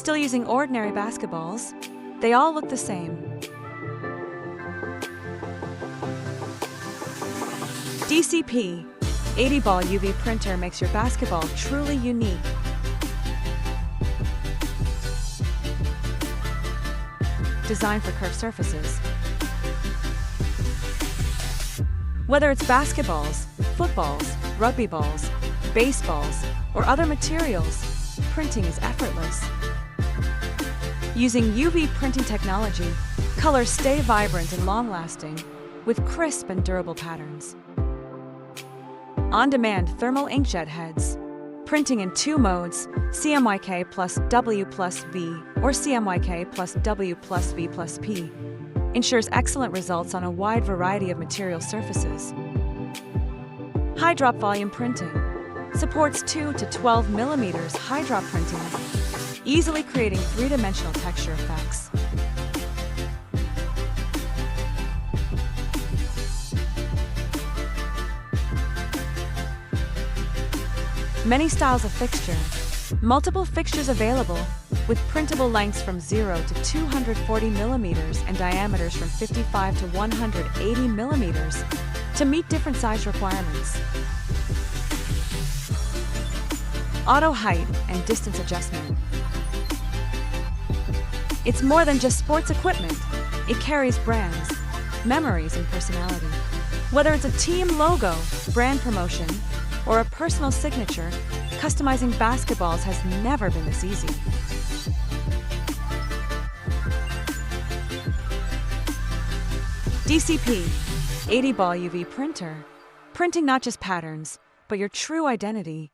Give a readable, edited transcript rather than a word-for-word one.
Still using ordinary basketballs? They all look the same. DCP 80-ball UV printer makes your basketball truly unique. Designed for curved surfaces. Whether it's basketballs, footballs, rugby balls, baseballs, or other materials, printing is effortless. Using UV printing technology, colors stay vibrant and long-lasting, with crisp and durable patterns. On-demand thermal inkjet heads. Printing in 2 modes, CMYK plus W plus V or CMYK plus W plus V plus P, ensures excellent results on a wide variety of material surfaces. High drop volume printing. Supports 2 to 12 millimeters high drop printing, easily creating 3-dimensional texture effects. Many styles of fixture. Multiple fixtures available, with printable lengths from 0 to 240 millimeters and diameters from 55 to 180 millimeters to meet different size requirements. Auto height and distance adjustment. It's more than just sports equipment. It carries brands, memories, and personality. Whether it's a team logo, brand promotion, or a personal signature, customizing basketballs has never been this easy. DCP 80-ball UV printer. Printing not just patterns, but your true identity.